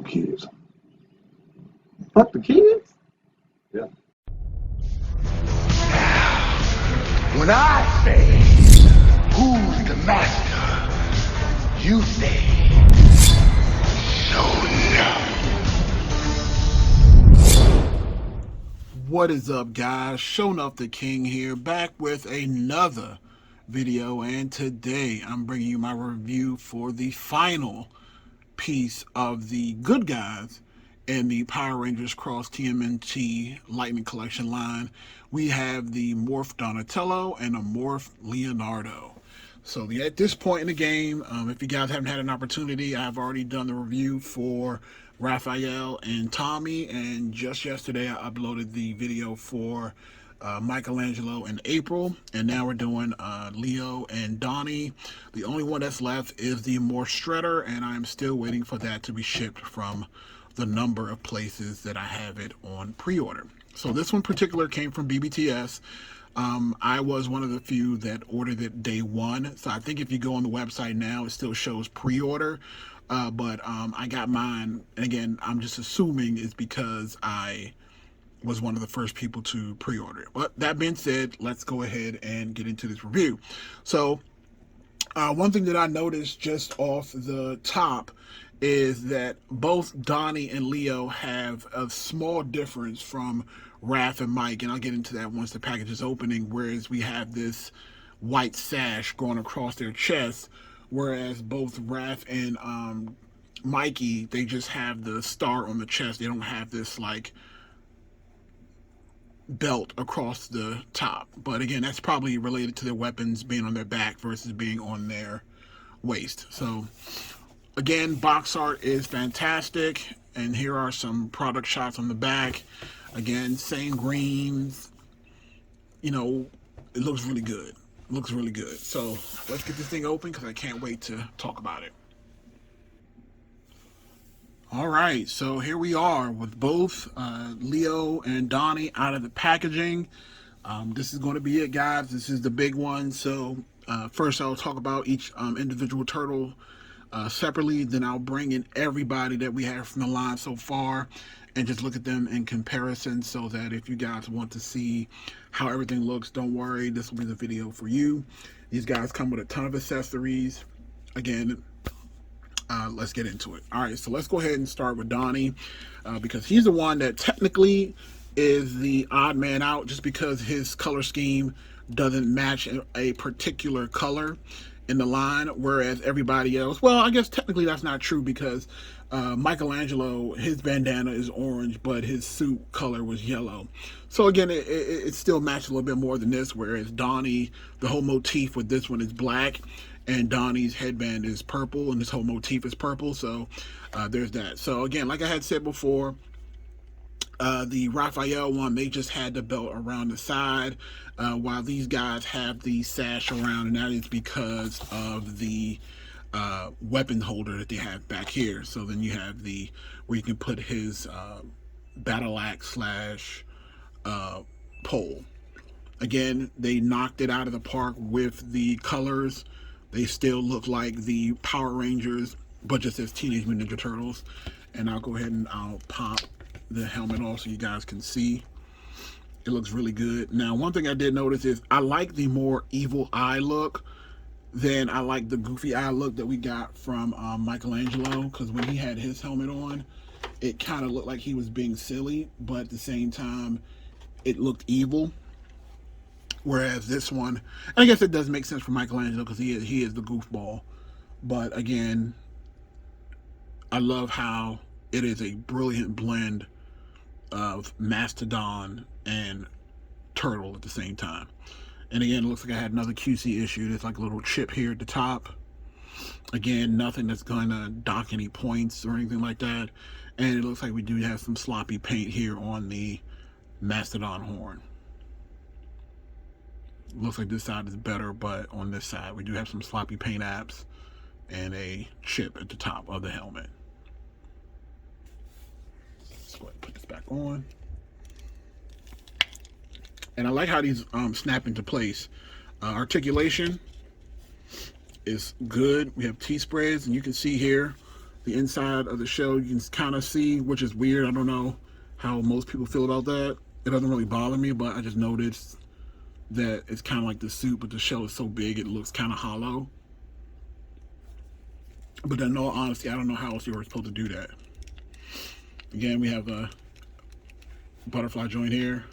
kids. Fuck the kids? Yeah. When I say, who's the master? You say, What is up, guys? Showing up the King here, back with another video, and today I'm bringing you my review for the final piece of the good guys in the Power Rangers Cross TMNT Lightning Collection line. We have the Morphed Donatello and a Morphed Leonardo. So at this point in the game, if you guys haven't had an opportunity, I've already done the review for Raphael and Tommy, and just yesterday I uploaded the video for Michelangelo and April, and now we're doing Leo and Donnie. The only one that's left is the Morphed Shredder, and I'm still waiting for that to be shipped from the number of places that I have it on pre-order. So this one particular came from BBTS. I was one of the few that ordered it day one. So I think if you go on the website now, it still shows pre-order. But I got mine, and again, I'm just assuming it's because I was one of the first people to pre-order it. But that being said, let's go ahead and get into this review. So one thing that I noticed just off the top is that both Donnie and Leo have a small difference from Raph and Mike, and I'll get into that once the package is opening, whereas we have this white sash going across their chest, whereas both Raph and Mikey, they just have the star on the chest. They don't have this like belt across the top. But again, that's probably related to their weapons being on their back versus being on their waist. So again, box art is fantastic, and here are some product shots on the back. Again, same greens. You know, it looks really good. It looks really good. So let's get this thing open because I can't wait to talk about it. All right, so here we are with both Leo and Donnie out of the packaging. This is going to be it, guys. This is the big one. So first I'll talk about each individual turtle separately, then I'll bring in everybody that we have from the line so far and just look at them in comparison, so that if you guys want to see how everything looks, don't worry, this will be the video for you. These guys come with a ton of accessories. Again, let's get into it. All right, so let's go ahead and start with Donnie, because he's the one that technically is the odd man out, just because his color scheme doesn't match a particular color in the line, whereas everybody else, well, I guess technically that's not true, because Michelangelo, his bandana is orange, but his suit color was yellow. So again, it still matches a little bit more than this, whereas Donnie, the whole motif with this one is black, and Donnie's headband is purple, and this whole motif is purple. So there's that. So again, like I had said before, the Raphael one, they just had the belt around the side, while these guys have the sash around, and that is because of the weapon holder that they have back here. So then you have the where you can put his battle axe slash pole. Again, they knocked it out of the park with the colors. They still look like the Power Rangers, but just as Teenage Mutant Ninja Turtles. And I'll go ahead and I'll pop the helmet off so you guys can see. It looks really good. Now, one thing I did notice is I like the more evil eye look than I like the goofy eye look that we got from Michelangelo, because when he had his helmet on, it kind of looked like he was being silly, but at the same time, it looked evil. Whereas this one, and I guess it does make sense for Michelangelo because he is the goofball. But again, I love how it is a brilliant blend of Mastodon and Turtle at the same time. And again, it looks like I had another QC issue. There's like a little chip here at the top. Again, nothing that's going to dock any points or anything like that. And it looks like we do have some sloppy paint here on the Mastodon horn. Looks like this side is better, but on this side we do have some sloppy paint apps and a chip at the top of the helmet. Let's go ahead and put this back on. And I like how these snap into place. Articulation is good. We have T-spreads, and you can see here the inside of the shell you can kind of see, which is weird. I don't know how most people feel about that. It doesn't really bother me, but I just noticed that it's kind of like the suit, but the shell is so big it looks kind of hollow. But in all honesty, I don't know how else you were supposed to do that. Again, we have a butterfly joint here.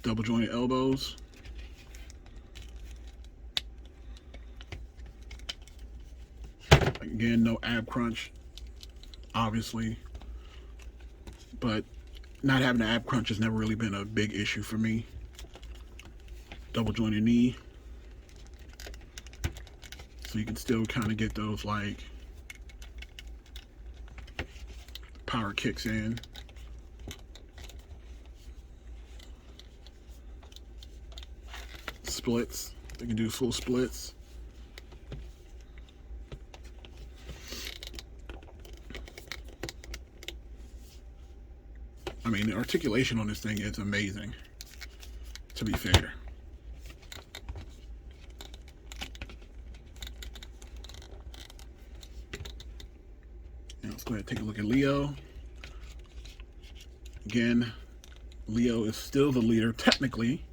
Double jointed elbows. Again, no ab crunch, obviously. But not having an ab crunch has never really been a big issue for me. Double jointed knee. So you can still kind of get those like power kicks in. Splits. They can do full splits. I mean, the articulation on this thing is amazing, to be fair. Now let's go ahead and take a look at Leo. Again, Leo is still the leader, technically,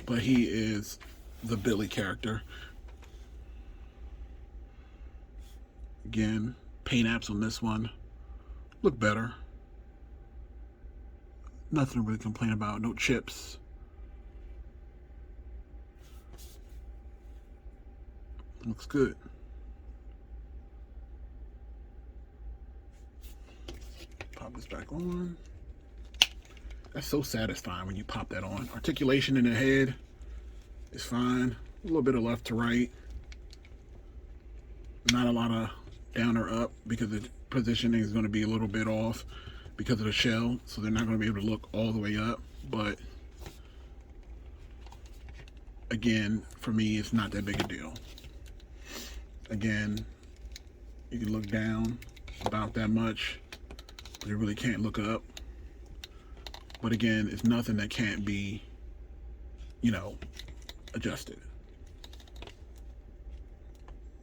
but he is the Billy character. Again, paint apps on this one look better. Nothing to really complain about. No chips. Looks good. Pop this back on. That's so satisfying when you pop that on. Articulation in the head is fine. A little bit of left to right. Not a lot of down or up because the positioning is going to be a little bit off because of the shell, so they're not going to be able to look all the way up. But again, for me, it's not that big a deal. Again, you can look down about that much, but you really can't look up. But again, it's nothing that can't be, you know, adjusted.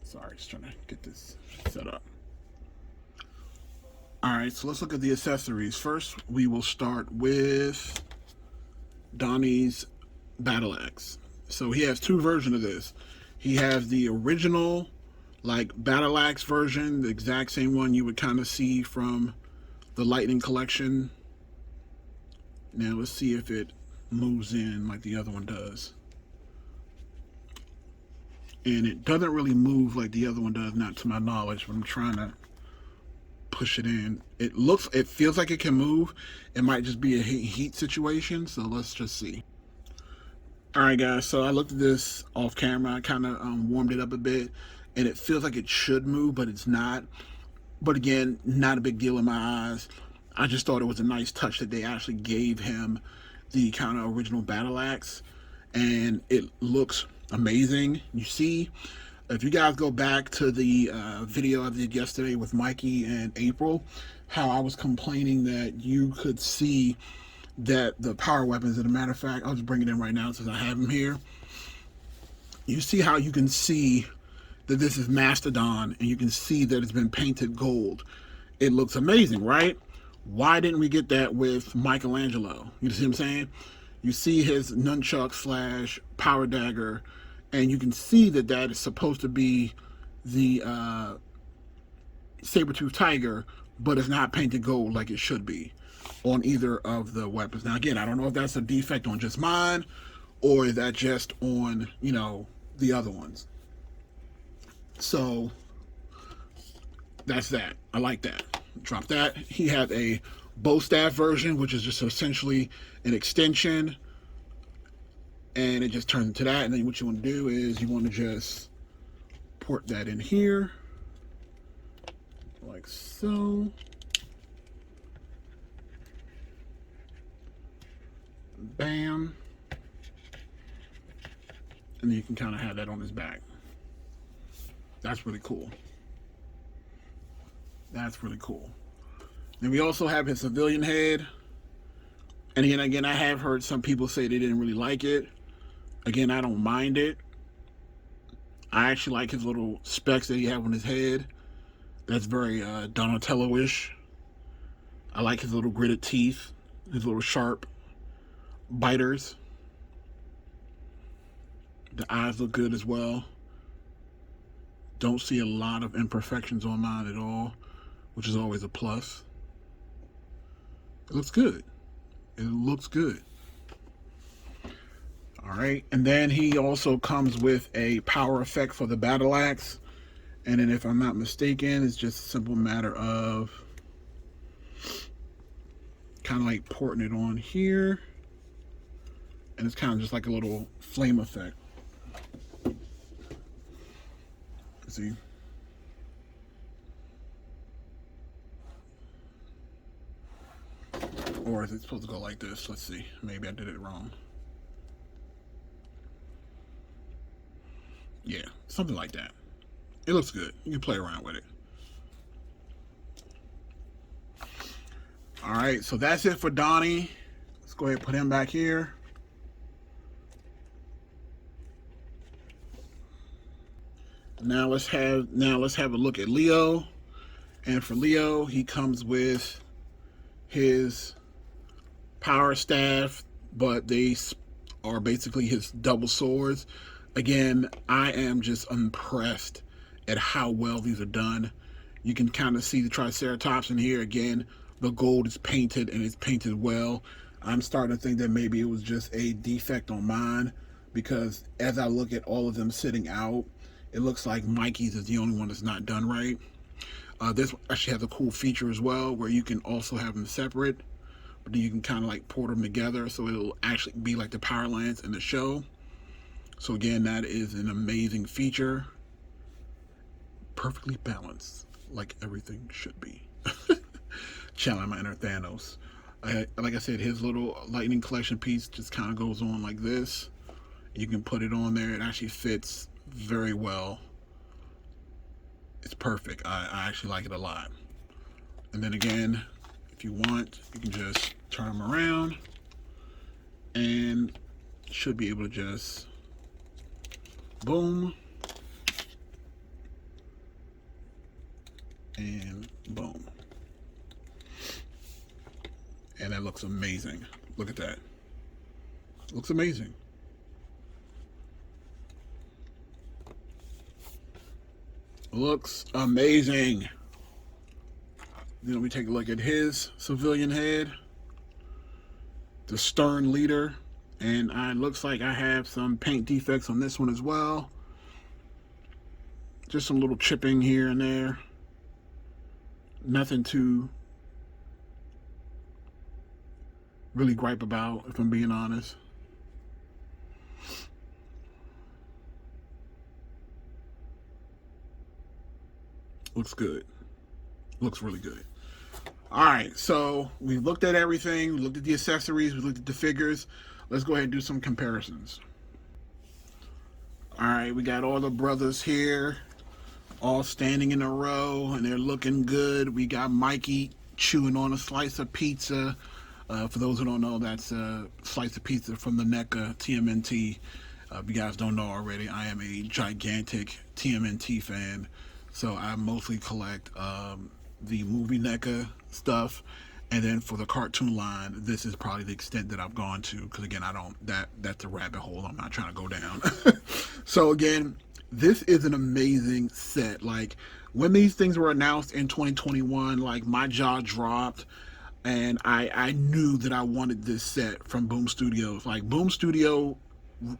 Sorry, just trying to get this set up. Alright, so let's look at the accessories. First, we will start with Donnie's battle axe. So he has two versions of this. He has the original, like, battle axe version, the exact same one you would kind of see from the Lightning collection. Now, let's see if it moves in like the other one does. And it doesn't really move like the other one does, not to my knowledge, but I'm trying to push it in. It feels like it can move. It might just be a heat situation, so let's just see. Alright guys, so I looked at this off camera. I kind of warmed it up a bit, and it feels like it should move, but it's not. But again, not a big deal in my eyes. I just thought it was a nice touch that they actually gave him the kind of original battle axe, and it looks amazing. You see, if you guys go back to the video I did yesterday with Mikey and April, how I was complaining that you could see that the power weapons, as a matter of fact, I'll just bring it in right now since I have them here. You see how you can see that this is Mastodon, and you can see that it's been painted gold. It looks amazing, right? Why didn't we get that with Michelangelo? You see what I'm saying? You see his nunchuck / power dagger, and you can see that that is supposed to be the saber-tooth tiger, but it's not painted gold like it should be on either of the weapons. Now again, I don't know if that's a defect on just mine, or is that just on, you know, the other ones. So that's that. I like that. Drop that. He had a bow staff version, which is just essentially an extension, and it just turns into that. And then what you want to do is you want to just port that in here like so. Bam. And then you can kind of have that on his back. That's really cool. That's really cool. Then we also have his civilian head. And again, I have heard some people say they didn't really like it. Again, I don't mind it. I actually like his little specs that he have on his head. That's very Donatello-ish. I like his little gritted teeth, his little sharp biters. The eyes look good as well. Don't see a lot of imperfections on mine at all, which is always a plus. It looks good. It looks good. All right, and then he also comes with a power effect for the battle axe. And then if I'm not mistaken, it's just a simple matter of kind of like porting it on here. And it's kind of just like a little flame effect. See? Or is it supposed to go like this? Let's see. Maybe I did it wrong. Yeah, something like that. It looks good. You can play around with it. All right, so that's it for Donnie. Let's go ahead and put him back here. Now let's have a look at Leo. And for Leo, he comes with his power staff, but they are basically his double swords. Again, I am just impressed at how well these are done. You can kind of see the Triceratops in here. Again, the gold is painted and it's painted well. I'm starting to think that maybe it was just a defect on mine, because as I look at all of them sitting out, it looks like Mikey's is the only one that's not done right. This actually has a cool feature as well, where you can also have them separate, but then you can kind of like port them together, so it'll actually be like the Power Lance in the show. So again, that is an amazing feature. Perfectly balanced, like everything should be. Channeling my inner Thanos. Like I said, his little lightning collection piece just kind of goes on like this. You can put it on there. It actually fits very well. It's perfect. I actually like it a lot. And then again, if you want, you can just turn them around and should be able to just boom and boom. And that looks amazing. Look at that. Looks amazing. Looks amazing. Then we take a look at his civilian head, the stern leader, and it looks like I have some paint defects on this one as well. Just some little chipping here and there. Nothing to really gripe about, if I'm being honest. Looks good. Looks really good. All right, so we looked at everything. We looked at the accessories. We looked at the figures. Let's go ahead and do some comparisons. All right, we got all the brothers here, all standing in a row, and they're looking good. We got Mikey chewing on a slice of pizza. For those who don't know, that's a slice of pizza from the NECA TMNT. If you guys don't know already, I am a gigantic TMNT fan. So I mostly collect the movie NECA stuff, and then for the cartoon line, this is probably the extent that I've gone to, because again, that's a rabbit hole I'm not trying to go down. So again, this is an amazing set. Like, when these things were announced in 2021, like, my jaw dropped, and I knew that I wanted this set from Boom Studios. Like, Boom Studio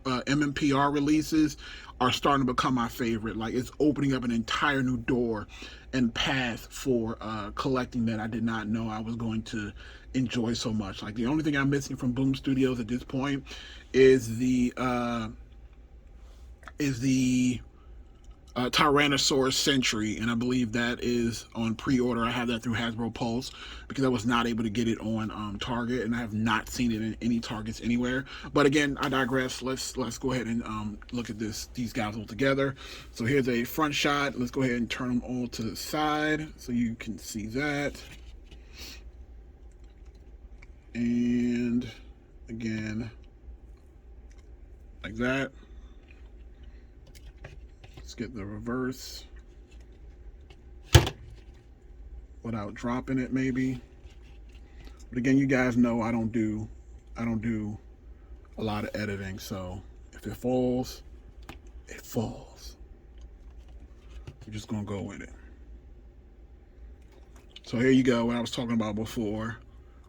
MMPR releases are starting to become my favorite. Like, it's opening up an entire new door and path for collecting that I did not know I was going to enjoy so much. Like, the only thing I'm missing from Boom Studios at this point is the Tyrannosaurus Century, and I believe that is on pre-order. I have that through Hasbro Pulse because I was not able to get it on Target, and I have not seen it in any Targets anywhere. But again, I digress. Let's go ahead and look at these guys all together. So here's a front shot. Let's go ahead and turn them all to the side so you can see that. And again, like that. Let's get the reverse without dropping it, maybe. But again, you guys know I don't do a lot of editing, so if it falls, it falls. We're just gonna go with it. So here you go, what I was talking about before,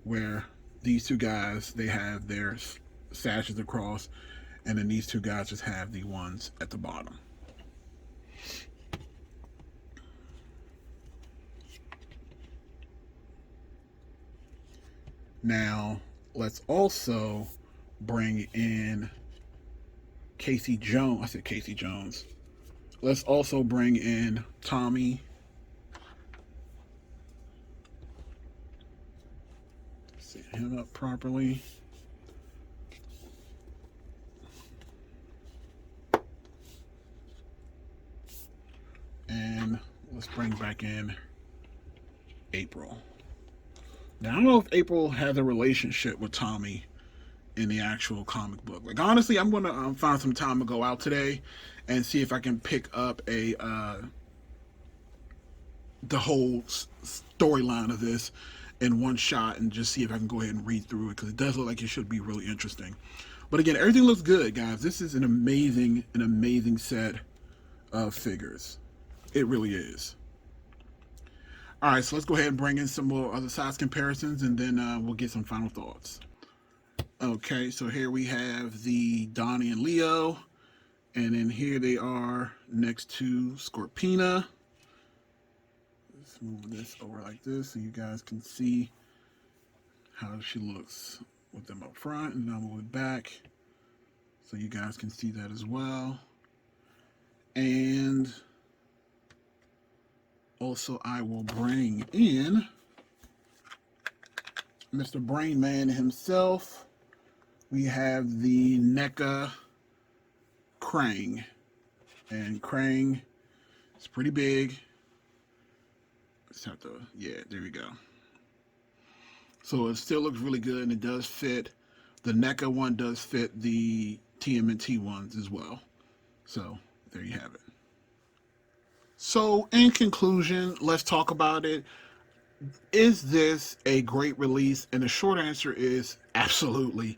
where these two guys, they have their sashes across, and then these two guys just have the ones at the bottom. Now, let's also bring in Casey Jones. I said Casey Jones. Let's also bring in Tommy. Set him up properly. And let's bring back in April. Now, I don't know if April has a relationship with Tommy in the actual comic book. Like, honestly, I'm going to find some time to go out today and see if I can pick up the whole storyline of this in one shot and just see if I can go ahead and read through it, because it does look like it should be really interesting. But again, everything looks good, guys. This is an amazing set of figures. It really is. All right, so let's go ahead and bring in some more other size comparisons, and then we'll get some final thoughts. Okay, so here we have the Donnie and Leo, and then here they are next to Scorpina. Let's move this over like this so you guys can see how she looks with them up front, and I'll move it back so you guys can see that as well. And also, I will bring in Mr. Brain Man himself. We have the NECA Krang. And Krang is pretty big. Let's have to, yeah, there we go. So it still looks really good, and it does fit. The NECA one does fit the TMNT ones as well. So there you have it. So, in conclusion, let's talk about it. Is this a great release? And the short answer is absolutely.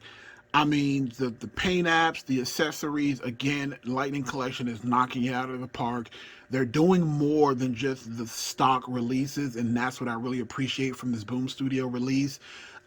I mean, the paint apps, the accessories, again, Lightning Collection is knocking it out of the park. They're doing more than just the stock releases, and that's what I really appreciate from this Boom Studio release.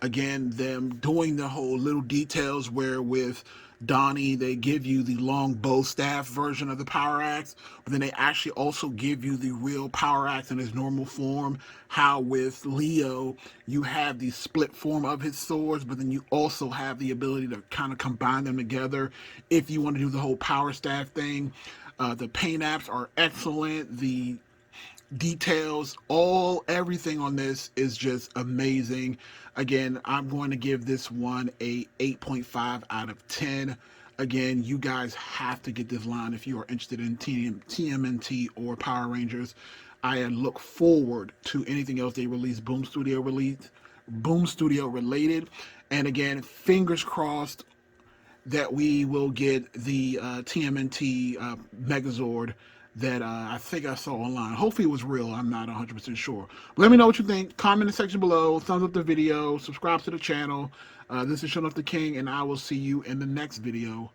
Again, them doing the whole little details where with Donnie, they give you the long bow staff version of the Power Axe, but then they actually also give you the real Power Axe in its normal form. How with Leo, you have the split form of his swords, but then you also have the ability to kind of combine them together if you want to do the whole power staff thing. The paint apps are excellent. The details, everything on this is just amazing. Again, I'm going to give this one a 8.5 out of 10. Again, you guys have to get this line if you are interested in TMNT or Power Rangers. I look forward to anything else they release, Boom Studio related. And again, fingers crossed that we will get the TMNT Megazord that I think I saw online. Hopefully it was real. I'm not 100% sure. But let me know what you think. Comment in the section below. Thumbs up the video. Subscribe to the channel. This is Sean the King, and I will see you in the next video.